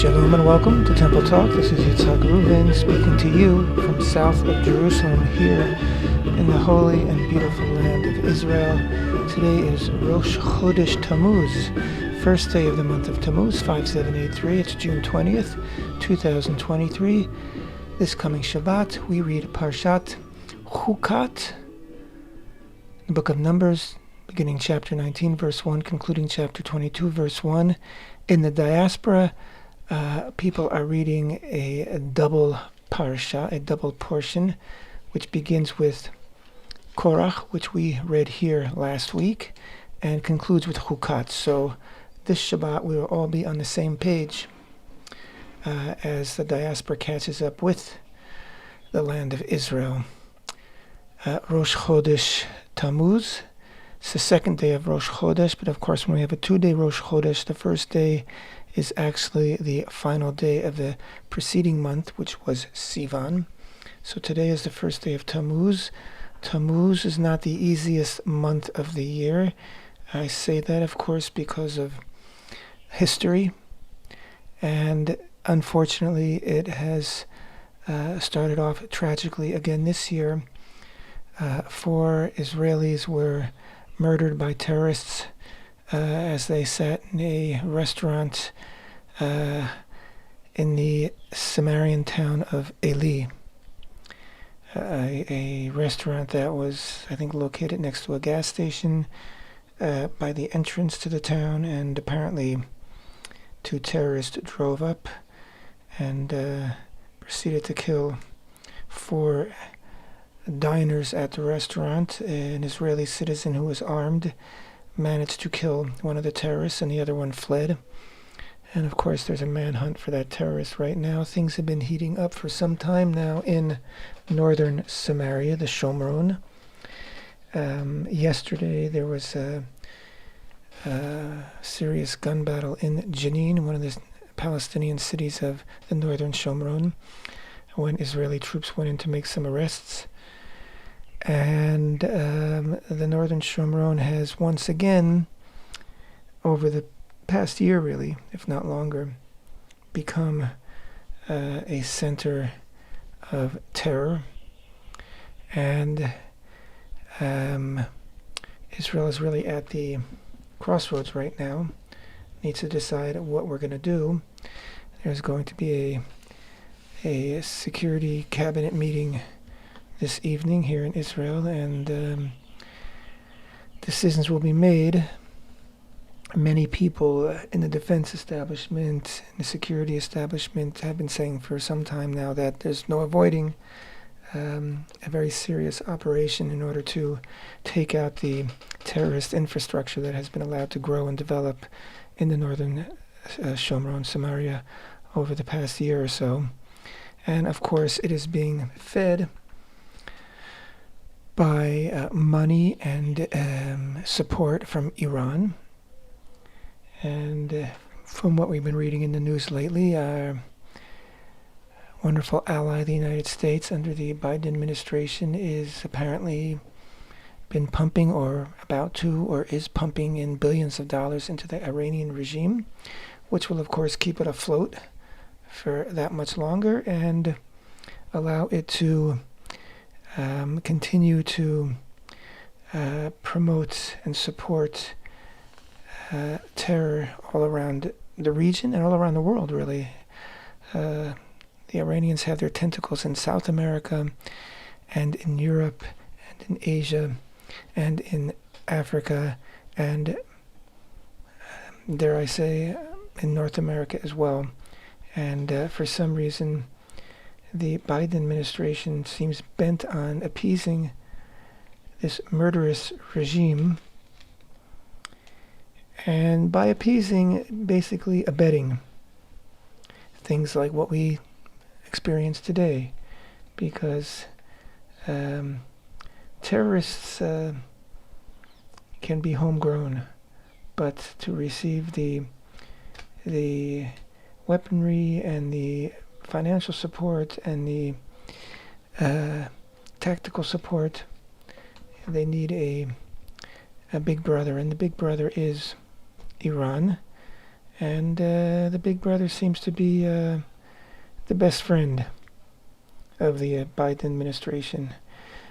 Shalom and welcome to Temple Talk. This is Yitzhak Reuven speaking to you from south of Jerusalem here in the holy and beautiful land of Israel. Today is Rosh Chodesh Tammuz, first day of the month of Tammuz, 5783. It's June 20th, 2023. This coming Shabbat, we read Parshat Chukat, the book of Numbers, beginning chapter 19, verse 1, concluding chapter 22, verse 1. In the diaspora, people are reading a double parsha, a double portion, which begins with Korach, which we read here last week, and concludes with Chukat. So this Shabbat we will all be on the same page as the diaspora catches up with the land of Israel. Rosh Chodesh Tammuz. It's the second day of Rosh Chodesh, but of course when we have a 2-day Rosh Chodesh, the first day is actually the final day of the preceding month, which was Sivan. So today is the first day of Tammuz. Tammuz is not the easiest month of the year. I say that, of course, because of history, and unfortunately it has started off tragically again this year. 4 Israelis were murdered by terrorists as they sat in a restaurant in the Samarian town of Eli, a restaurant that was, I think, located next to a gas station by the entrance to the town, and apparently 2 terrorists drove up and proceeded to kill 4 diners at the restaurant. An Israeli citizen who was armed managed to kill one of the terrorists, and the other one fled. And of course there's a manhunt for that terrorist right now. Things have been heating up for some time now in northern Samaria, the Shomron. Yesterday there was a serious gun battle in Jenin, one of the Palestinian cities of the northern Shomron, when Israeli troops went in to make some arrests. And the northern Shomron has once again, over the past year really, if not longer, become a center of terror. And Israel is really at the crossroads right now, needs to decide what we're going to do. There's going to be a security cabinet meeting this evening here in Israel, and decisions will be made. Many people in the defense establishment, in the security establishment, have been saying for some time now that there's no avoiding a very serious operation in order to take out the terrorist infrastructure that has been allowed to grow and develop in the northern Shomron, Samaria, over the past year or so. And of course it is being fed by money and support from Iran. And from what we've been reading in the news lately, our wonderful ally, the United States, under the Biden administration, is apparently been pumping, or about to, or is pumping in billions of dollars into the Iranian regime, which will of course keep it afloat for that much longer and allow it to continue to promote and support terror all around the region and all around the world, really. The Iranians have their tentacles in South America and in Europe and in Asia and in Africa and, dare I say, in North America as well. And for some reason, the Biden administration seems bent on appeasing this murderous regime, and by appeasing, basically abetting things like what we experience today, because terrorists can be homegrown, but to receive the weaponry and the financial support and the tactical support, they need a big brother, and the big brother is Iran. And the big brother seems to be the best friend of the Biden administration.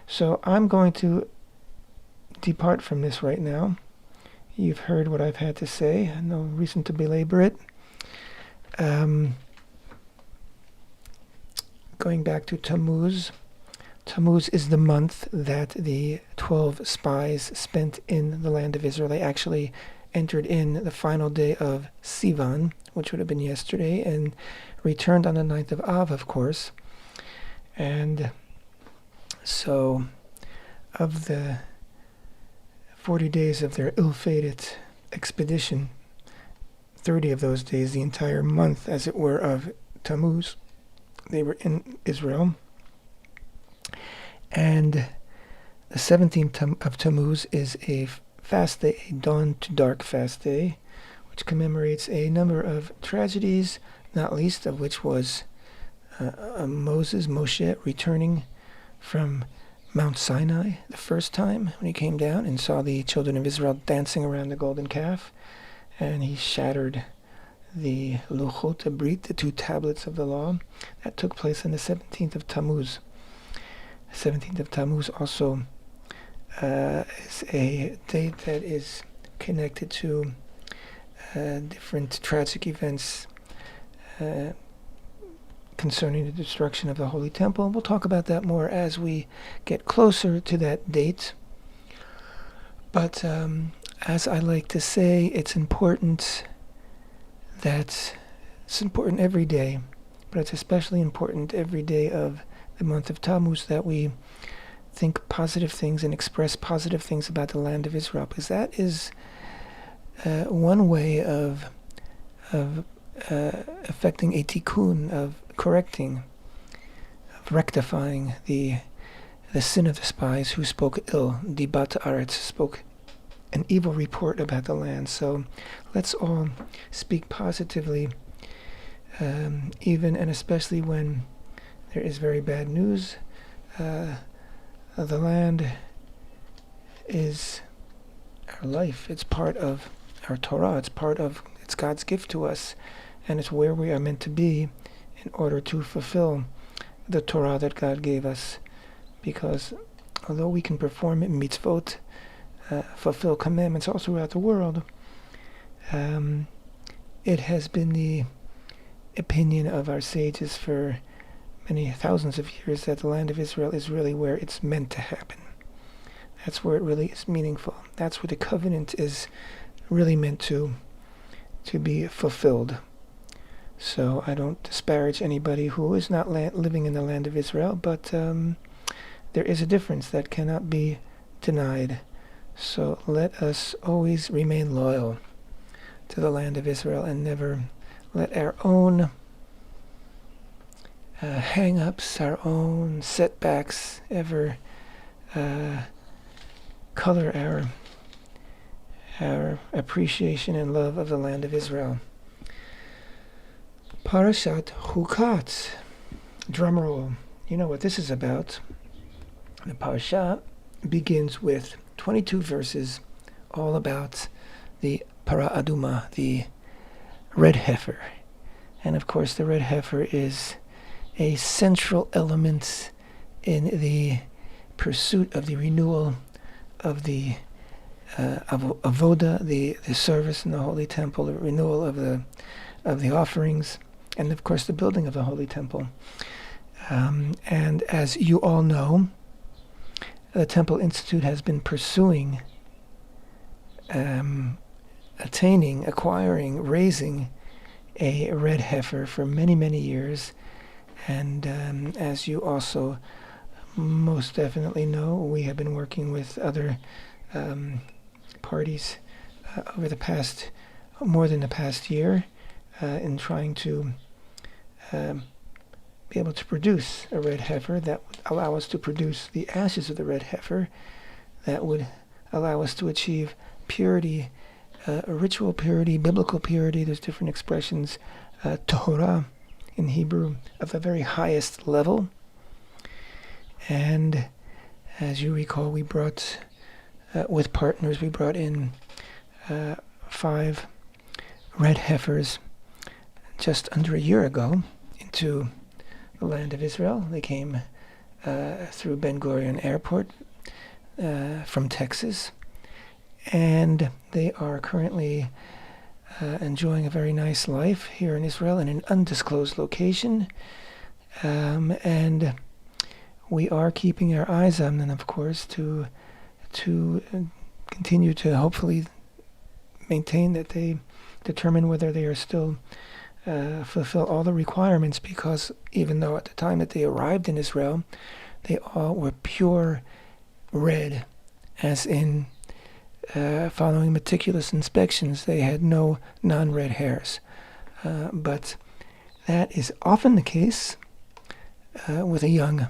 So I'm going to depart from this right now. You've heard what I've had to say. No reason to belabor it. Going back to Tammuz. Tammuz is the month that the 12 spies spent in the land of Israel. They actually entered in the final day of Sivan, which would have been yesterday, and returned on the 9th of Av, of course. And so, of the 40 days of their ill-fated expedition, 30 of those days, the entire month, as it were, of Tammuz, they were in Israel. And the 17th of Tammuz is a fast day, a dawn to dark fast day, which commemorates a number of tragedies, not least of which was Moshe, returning from Mount Sinai the first time when he came down and saw the children of Israel dancing around the golden calf, and he shattered the Luchot Brit, the 2 tablets of the law. That took place on the 17th of Tammuz. 17th of Tammuz also is a date that is connected to different tragic events concerning the destruction of the Holy Temple. We'll talk about that more as we get closer to that date. But as I like to say, it's important every day, but it's especially important every day of the month of Tammuz that we think positive things and express positive things about the land of Israel, because that is one way of affecting a tikkun, of correcting, of rectifying the sin of the spies who spoke ill. Dibat Aretz, spoke an evil report about the land. So let's all speak positively, even and especially when there is very bad news. The land is our life. It's part of our Torah. It's God's gift to us, and it's where we are meant to be in order to fulfill the Torah that God gave us. Because although we can perform mitzvot, fulfill commandments all throughout the world, it has been the opinion of our sages for many thousands of years that the land of Israel is really where it's meant to happen. That's where it really is meaningful. That's where the covenant is really meant to be fulfilled. So I don't disparage anybody who is not living in the land of Israel, but there is a difference that cannot be denied. So let us always remain loyal to the land of Israel and never let our own hang-ups, our own setbacks ever color our appreciation and love of the land of Israel. Parashat Chukat. Drum roll. You know what this is about. The parasha begins with 22 verses all about the para aduma, the red heifer. And of course the red heifer is a central element in the pursuit of the renewal of the avoda, the service in the Holy Temple, the renewal of the offerings, and of course the building of the Holy Temple. And as you all know, the Temple Institute has been pursuing, attaining, acquiring, raising a red heifer for many, many years. And as you also most definitely know, we have been working with other parties over the past, more than the past year, in trying to be able to produce a red heifer that would allow us to produce the ashes of the red heifer, that would allow us to achieve purity, ritual purity, biblical purity. There's different expressions, Torah in Hebrew, of the very highest level. And as you recall, we brought, with partners, we brought in 5 red heifers just under a year ago into the land of Israel. They came through Ben Gurion Airport from Texas, and they are currently enjoying a very nice life here in Israel in an undisclosed location, and we are keeping our eyes on them, of course, to continue to hopefully maintain that they determine whether they are still fulfill all the requirements, because even though at the time that they arrived in Israel, they all were pure red, as in following meticulous inspections, they had no non-red hairs. But that is often the case with a young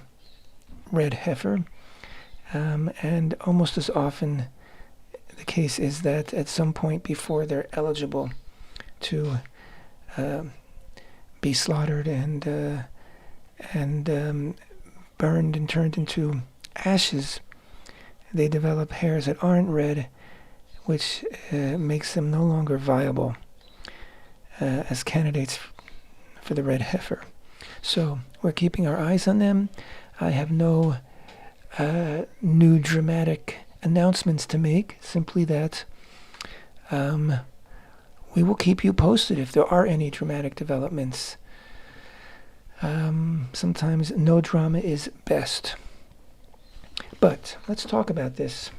red heifer, and almost as often the case is that at some point before they're eligible to be slaughtered and burned and turned into ashes, they develop hairs that aren't red, which makes them no longer viable as candidates for the red heifer. So we're keeping our eyes on them. I have no new dramatic announcements to make, simply that we will keep you posted if there are any dramatic developments. Sometimes no drama is best. But let's talk about this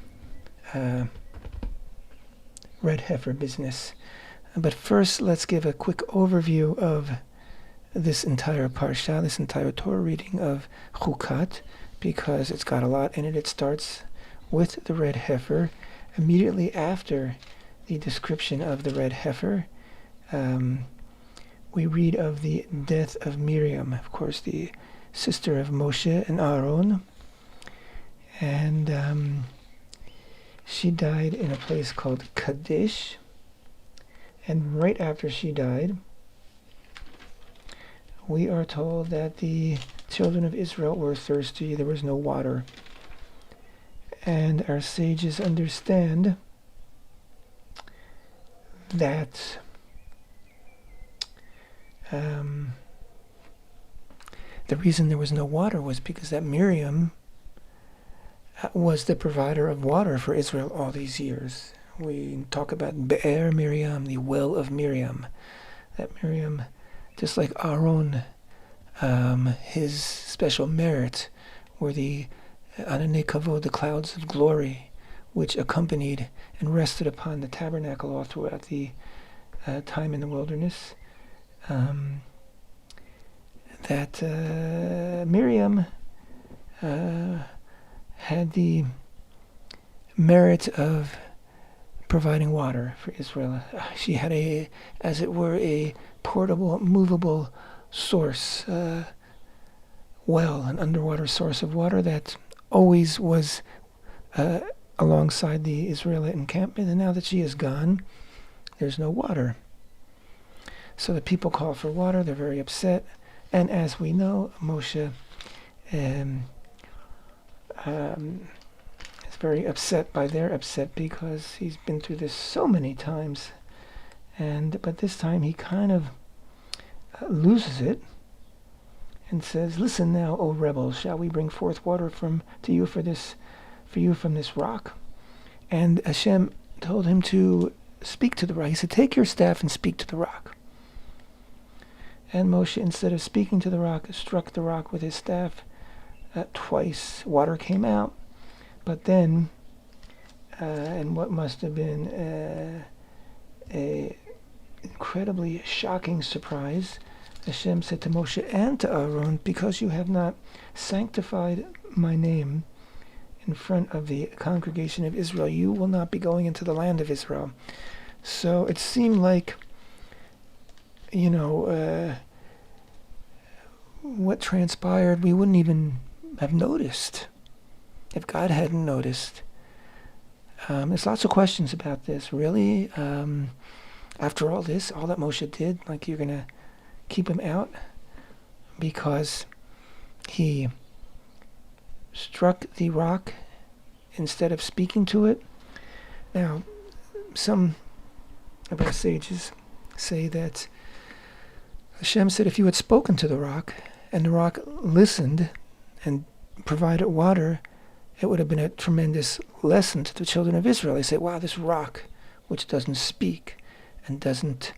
red heifer business. But first, let's give a quick overview of this entire parsha, this entire Torah reading of Chukat, because it's got a lot in it. It starts with the red heifer. Immediately after the description of the red heifer, we read of the death of Miriam, of course, the sister of Moshe and Aaron. And she died in a place called Kadesh. And right after she died, we are told that the children of Israel were thirsty. There was no water. And our sages understand that the reason there was no water was because that Miriam was the provider of water for Israel all these years. We talk about Be'er Miriam, the well of Miriam. That Miriam, just like Aaron, his special merit were the Ananei Kavod, the clouds of glory, which accompanied and rested upon the tabernacle all throughout the time in the wilderness. That Miriam had the merit of providing water for Israel. She had as it were, a portable, movable source, well, an underwater source of water that always was alongside the Israelite encampment. And now that she is gone, there's no water. So the people call for water. They're very upset. And as we know, Moshe is very upset by their upset, because he's been through this so many times. But this time he kind of loses it and says, "Listen now, O rebels, shall we bring forth water for you from this rock?" And Hashem told him to speak to the rock. He said, "Take your staff and speak to the rock." And Moshe, instead of speaking to the rock, struck the rock with his staff twice. Water came out. But then, and what must have been a incredibly shocking surprise, Hashem said to Moshe and to Aaron, "Because you have not sanctified my name in front of the congregation of Israel, you will not be going into the land of Israel." So it seemed like, what transpired, we wouldn't even have noticed if God hadn't noticed. There's lots of questions about this. Really? After all this, all that Moshe did, like, you're going to keep him out because he struck the rock instead of speaking to it? Now, some of our sages say that Hashem said if you had spoken to the rock and the rock listened and provided water, it would have been a tremendous lesson to the children of Israel. They say, wow, this rock, which doesn't speak and doesn't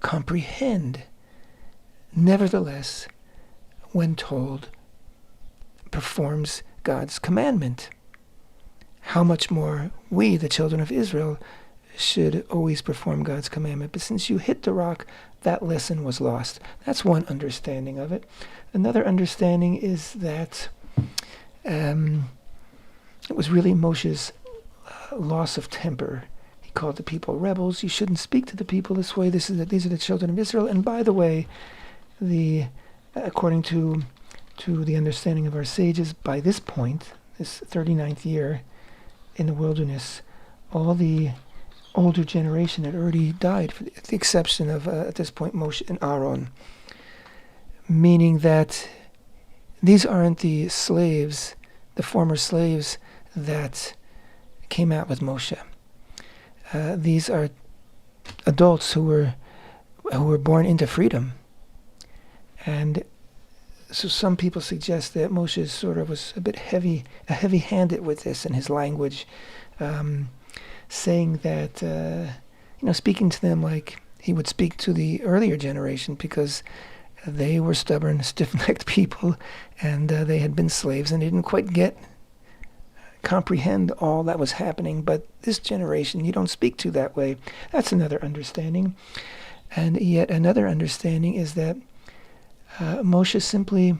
comprehend, nevertheless, when told, performs God's commandment. How much more we, the children of Israel, should always perform God's commandment. But since you hit the rock, that lesson was lost. That's one understanding of it. Another understanding is that it was really Moshe's loss of temper. He called the people rebels. You shouldn't speak to the people this way. These are the children of Israel. And by the way, according to the understanding of our sages, by this point, this 39th year in the wilderness, all the older generation had already died, with the exception of, at this point, Moshe and Aaron. Meaning that these aren't the slaves, the former slaves that came out with Moshe. These are adults who were born into freedom. And so some people suggest that Moshe sort of was a bit heavy-handed with this in his language, saying that, speaking to them like he would speak to the earlier generation, because they were stubborn, stiff-necked people, and they had been slaves, and they didn't quite comprehend all that was happening. But this generation, you don't speak to that way. That's another understanding. And yet another understanding is that Moshe simply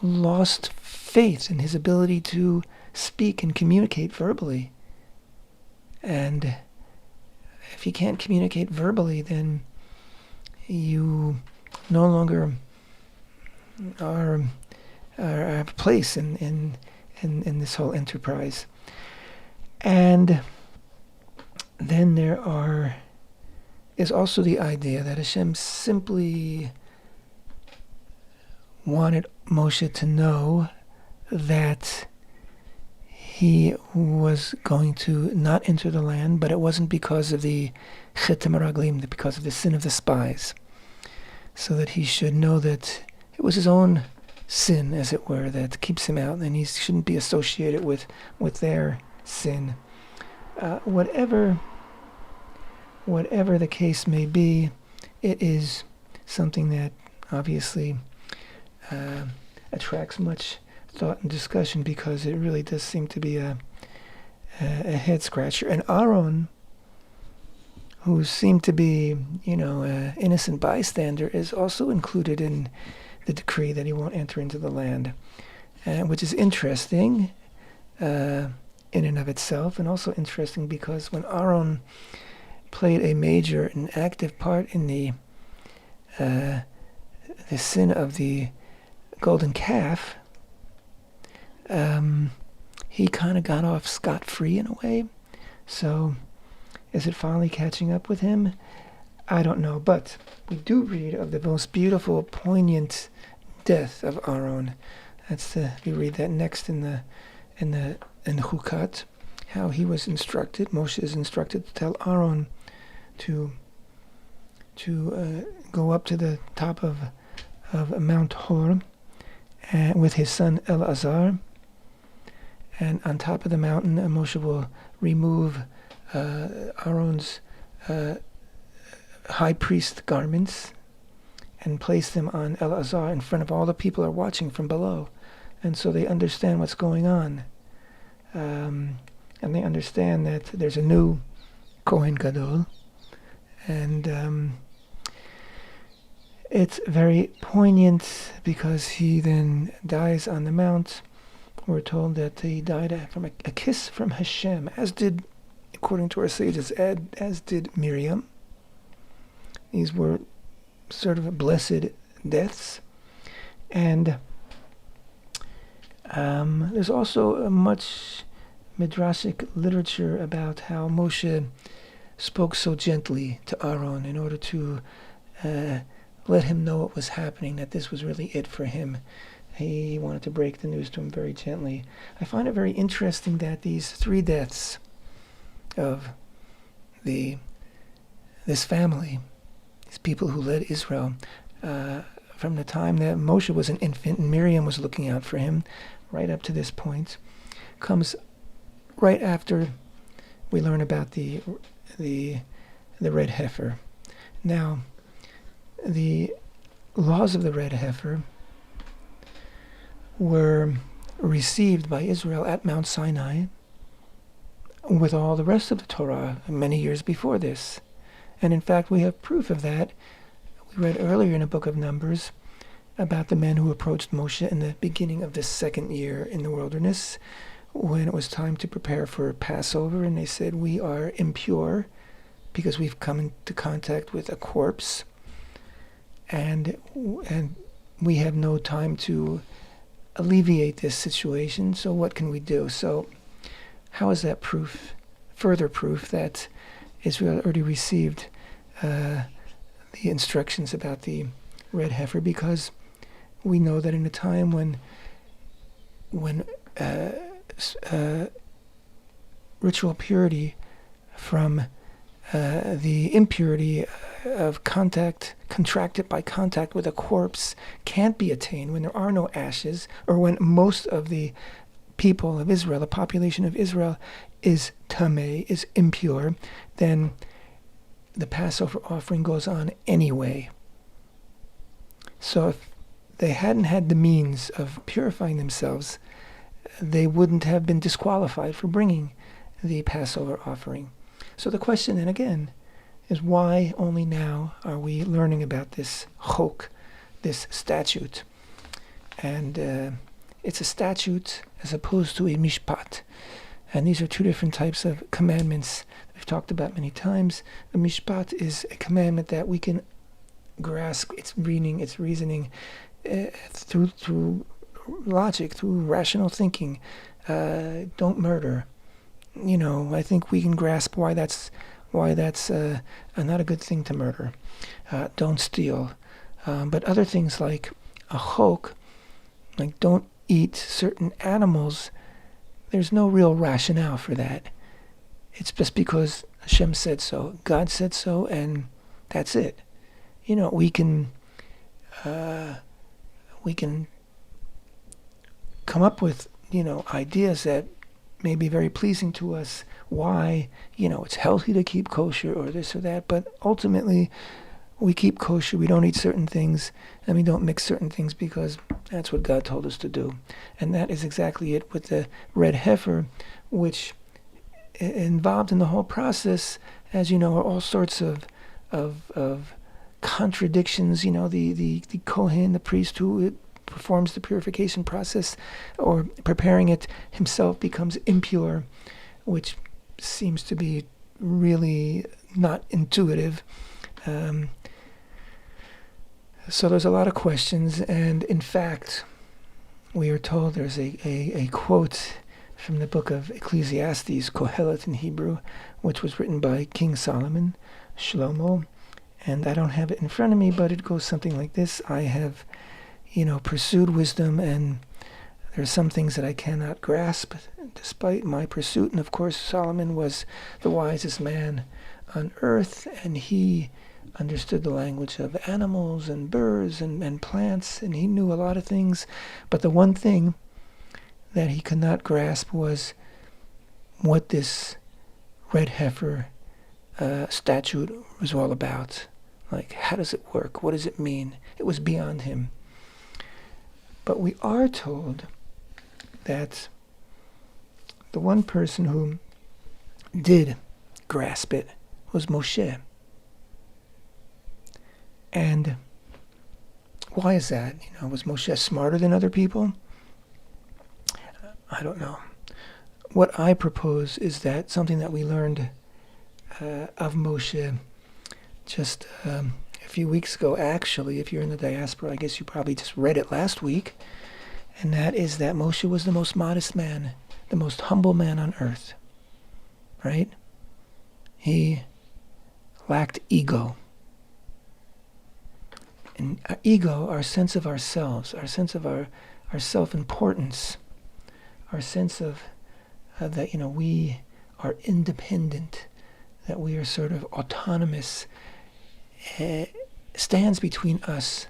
lost faith in his ability to speak and communicate verbally. And if you can't communicate verbally, then you no longer have a place in this whole enterprise. And then there is also the idea that Hashem simply wanted Moshe to know that he was going to not enter the land, but it wasn't because of the chet meraglim, because of the sin of the spies. So that he should know that it was his own sin, as it were, that keeps him out, and he shouldn't be associated with their sin. Whatever the case may be, it is something that obviously attracts much thought and discussion, because it really does seem to be a head scratcher. And Aaron, who seemed to be, an innocent bystander, is also included in the decree that he won't enter into the land, which is interesting in and of itself, and also interesting because when Aaron played a major and active part in the sin of the golden calf, he kind of got off scot-free in a way. So is it finally catching up with him? I don't know, but we do read of the most beautiful, poignant death of Aaron. We read that next in the Chukat, how he was instructed. Moshe is instructed to tell Aaron to go up to the top of Mount Hor with his son Eleazar, and on top of the mountain, Moshe will remove Aaron's high priest garments and place them on Eleazar in front of all the people are watching from below, and so they understand what's going on, and they understand that there's a new Kohen Gadol, and it's very poignant because he then dies on the mount. We're told that he died from a kiss from Hashem, as did, according to our sages, as did Miriam. These were sort of blessed deaths. And there's also much midrashic literature about how Moshe spoke so gently to Aaron in order to let him know what was happening, that this was really it for him. He wanted to break the news to him very gently. I find it very interesting that these three deaths of this family, these people who led Israel from the time that Moshe was an infant and Miriam was looking out for him, right up to this point, comes right after we learn about the red heifer. Now, the laws of the red heifer were received by Israel at Mount Sinai with all the rest of the Torah many years before this. And in fact, we have proof of that. We read earlier in the book of Numbers about the men who approached Moshe in the beginning of the second year in the wilderness when it was time to prepare for Passover, and they said, we are impure because we've come into contact with a corpse, and we have no time to alleviate this situation, so what can we do? So how is that proof, further proof that Israel already received the instructions about the red heifer? Because we know that in a time when ritual purity from the impurity of contact, contracted by contact with a corpse, can't be attained, when there are no ashes, or when most of the people of Israel, the population of Israel, is tameh, is impure, then the Passover offering goes on anyway. So if they hadn't had the means of purifying themselves, they wouldn't have been disqualified for bringing the Passover offering. So the question then again is, why only now are we learning about this chok, this statute? And it's a statute as opposed to a mishpat. And these are two different types of commandments we've talked about many times. A mishpat is a commandment that we can grasp its meaning, its reasoning through logic, through rational thinking. Don't murder. I think we can grasp why that's not a good thing to murder. Don't steal. But other things like a chok, like don't eat certain animals, there's no real rationale for that. It's just because Hashem said so, God said so, and that's it. We can come up with ideas that may be very pleasing to us, why it's healthy to keep kosher or this or that, but ultimately we keep kosher, we don't eat certain things, and we don't mix certain things because that's what God told us to do. And that is exactly it with the red heifer, which involved in the whole process, as you know, are all sorts of contradictions. The Kohen, the priest who performs the purification process or preparing it himself, becomes impure, which seems to be really not intuitive. So there's a lot of questions, and in fact, we are told there's a quote from the book of Ecclesiastes, Kohelet in Hebrew, which was written by King Solomon, Shlomo, and I don't have it in front of me, but it goes something like this: I have, pursued wisdom, and there are some things that I cannot grasp despite my pursuit. And of course, Solomon was the wisest man on earth, and he understood the language of animals and birds and plants, and he knew a lot of things. But the one thing that he could not grasp was what this red heifer statute was all about. Like, how does it work? What does it mean? It was beyond him. But we are told that the one person who did grasp it was Moshe. And why is that? Was Moshe smarter than other people? I don't know. What I propose is that something that we learned of Moshe just a few weeks ago, actually, if you're in the diaspora, I guess you probably just read it last week, and that is that Moshe was the most modest man, the most humble man on earth, right? He lacked ego. And ego, our sense of ourselves, our sense of our self-importance, our sense of that, we are independent, that we are sort of autonomous, stands between us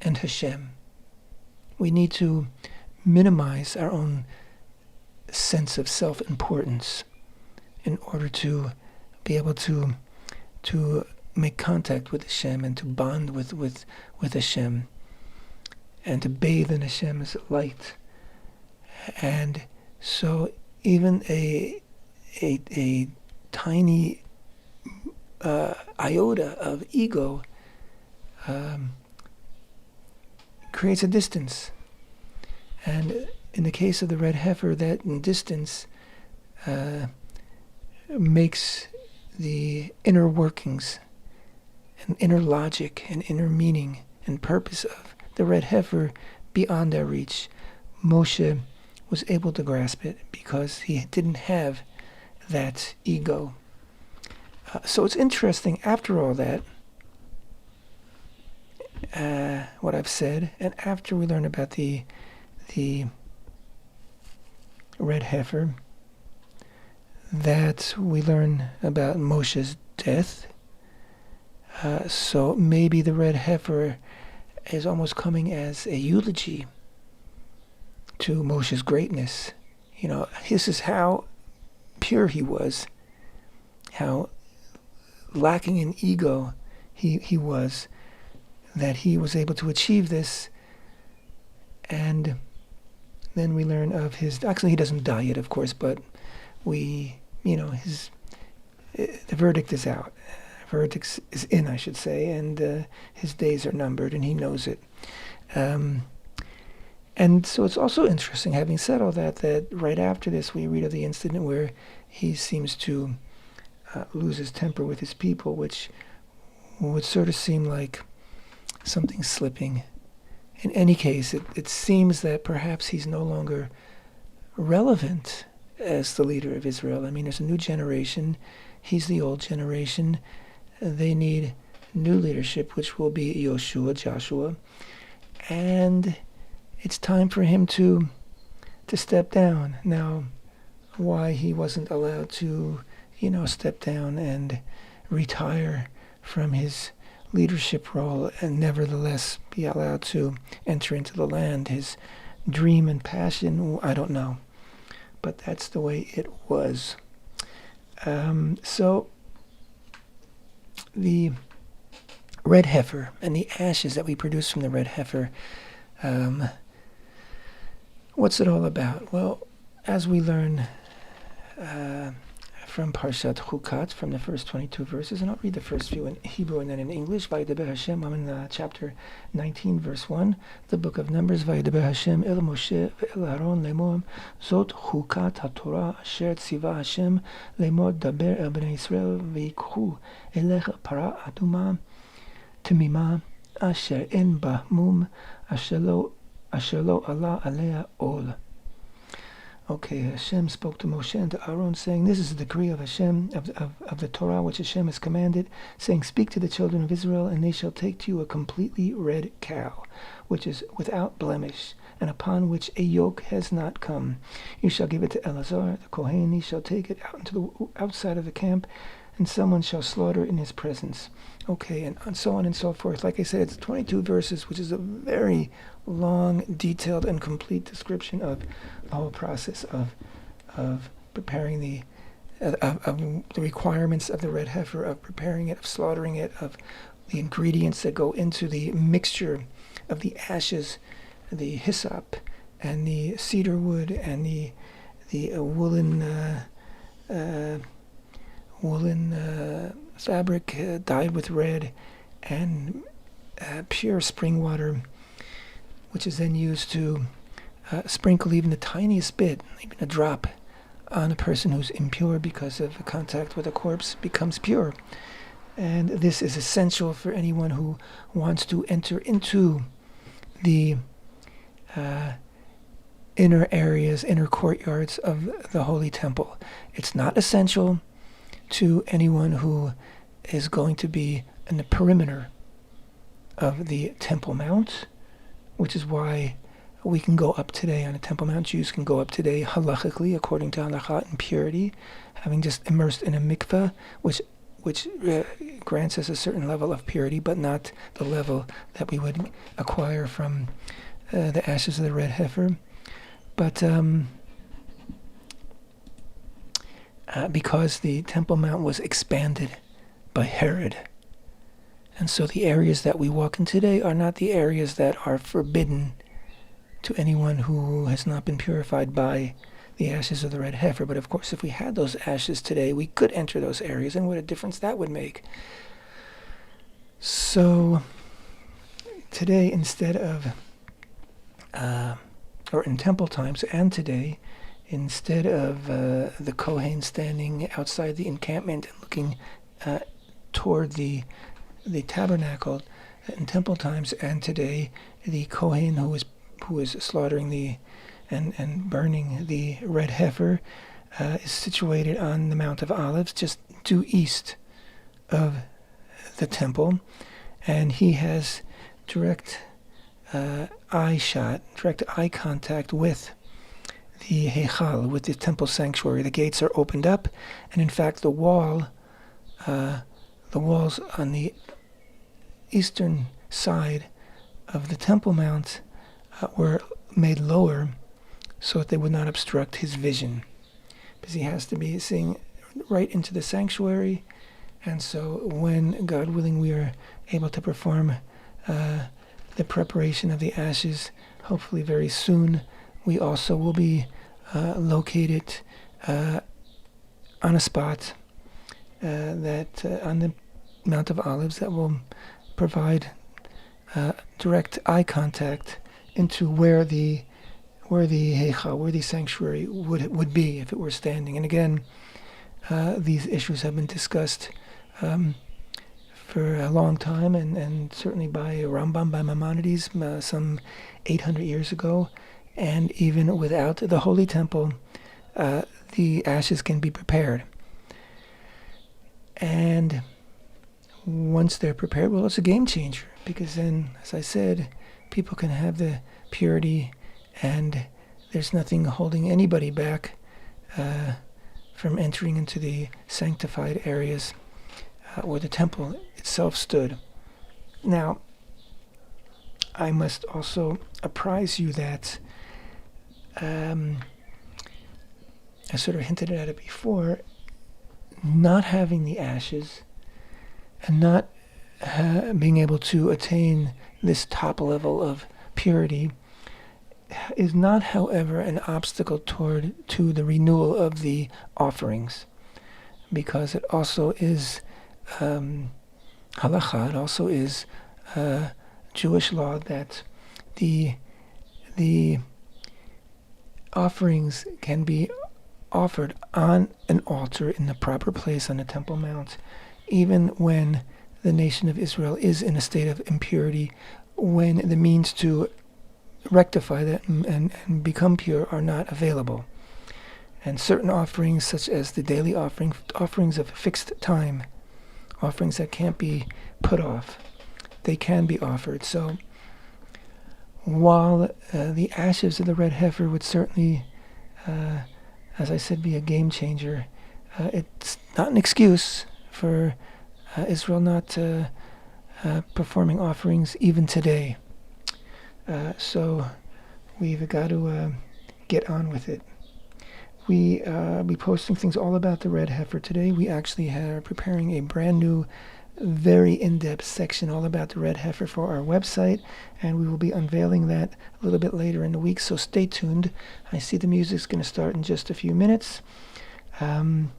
and Hashem. We need to minimize our own sense of self-importance in order to be able to make contact with Hashem and to bond with Hashem and to bathe in Hashem's light. And so even a tiny iota of ego creates a distance. And in the case of the red heifer, that distance makes the inner workings and inner logic and inner meaning and purpose of the red heifer beyond our reach. Moshe was able to grasp it because he didn't have that ego. So it's interesting, after all that, what I've said, and after we learn about the red heifer, that we learn about Moshe's death. So maybe the red heifer is almost coming as a eulogy to Moshe's greatness. You know, this is how pure he was, how lacking in ego he was, that he was able to achieve this. And then we learn of his, actually he doesn't die yet, of course, but the verdict is out. Verdict is in, I should say, and his days are numbered, and he knows it. And so it's also interesting, having said all that, that right after this we read of the incident where he seems to lose his temper with his people, which would sort of seem like something slipping. In any case, it seems that perhaps he's no longer relevant as the leader of Israel. I mean, there's a new generation. He's the old generation. They need new leadership, which will be Joshua. And it's time for him to step down. Now, why he wasn't allowed to, step down and retire from his leadership role and nevertheless be allowed to enter into the land, his dream and passion, I don't know. But that's the way it was. So the red heifer and the ashes that we produce from the red heifer, what's it all about? Well, as we learn from Parshat Chukat, from the first 22 verses, and I'll read the first few in Hebrew and then in English. Vayidaber Hashem, I'm in chapter 19, verse 1, the book of Numbers. Vayidaber Hashem el Moshe ve'el Aaron lemor, zot Chukat HaTorah asher tziva Hashem lemor daber el bnei Yisrael ve'yikhu elech para aduma temima asher en ba mum asher lo ala alea ol. Okay, Hashem spoke to Moshe and to Aaron, saying, this is the decree of Hashem, of the Torah, which Hashem has commanded, saying, speak to the children of Israel, and they shall take to you a completely red cow, which is without blemish, and upon which a yoke has not come. You shall give it to Eleazar, the Kohen. He shall take it out into the outside of the camp, and someone shall slaughter in his presence. Okay, and so on and so forth. Like I said, it's 22 verses, which is a very long, detailed, and complete description of the whole process of preparing the requirements of the red heifer, of preparing it, of slaughtering it, of the ingredients that go into the mixture of the ashes, the hyssop, and the cedar wood, and the woolen fabric dyed with red, and pure spring water, which is then used to sprinkle even the tiniest bit, even a drop, on a person who's impure because of contact with a corpse becomes pure. And this is essential for anyone who wants to enter into the inner areas, inner courtyards of the Holy Temple. It's not essential to anyone who is going to be in the perimeter of the Temple Mount, which is why we can go up today on the Temple Mount. Jews can go up today halachically, according to halakha, in purity, having just immersed in a mikveh, which which grants us a certain level of purity, but not the level that we would acquire from the ashes of the red heifer. But because the Temple Mount was expanded by Herod, and so the areas that we walk in today are not the areas that are forbidden to anyone who has not been purified by the ashes of the red heifer. But of course, if we had those ashes today, we could enter those areas, and what a difference that would make. So today, instead of, or in temple times and today, instead of the Kohen standing outside the encampment and looking toward the tabernacle, in temple times and today, the Kohen who is slaughtering and burning the red heifer is situated on the Mount of Olives, just due east of the temple, and he has direct eye contact with the Heichal, with the temple sanctuary. The gates are opened up, and in fact the walls on the eastern side of the Temple Mount were made lower so that they would not obstruct his vision, because he has to be seeing right into the sanctuary. And so when, God willing, we are able to perform the preparation of the ashes, hopefully very soon, we also will be located on a spot that on the Mount of Olives that will provide direct eye contact into where the Heichal, where the sanctuary would be if it were standing. And again, these issues have been discussed for a long time, and certainly by Rambam, by Maimonides, some 800 years ago. And even without the Holy Temple, the ashes can be prepared. And once they're prepared, well, it's a game changer, because then, as I said, people can have the purity, and there's nothing holding anybody back from entering into the sanctified areas where the temple itself stood. Now, I must also apprise you that I sort of hinted at it before, not having the ashes and not being able to attain this top level of purity is not, however, an obstacle to the renewal of the offerings, because it also is halakha, it also is Jewish law that the offerings can be offered on an altar in the proper place on the Temple Mount, even when the nation of Israel is in a state of impurity, when the means to rectify that and become pure are not available. And certain offerings, such as the daily offerings of fixed time, offerings that can't be put off, they can be offered. So while the ashes of the red heifer would certainly, as I said, be a game changer, it's not an excuse for Israel not performing offerings even today. So we've got to get on with it. We be posting things all about the red heifer today. We actually are preparing a brand new, very in-depth section all about the red heifer for our website, and we will be unveiling that a little bit later in the week, so stay tuned. I see the music's going to start in just a few minutes. And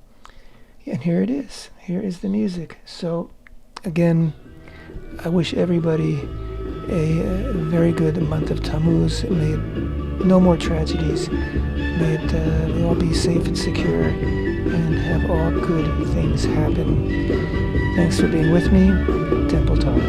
here it is. Here is the music. So, again, I wish everybody a very good month of Tammuz. May no more tragedies. May we all be safe and secure and have all good things happen. Thanks for being with me. Temple Talk.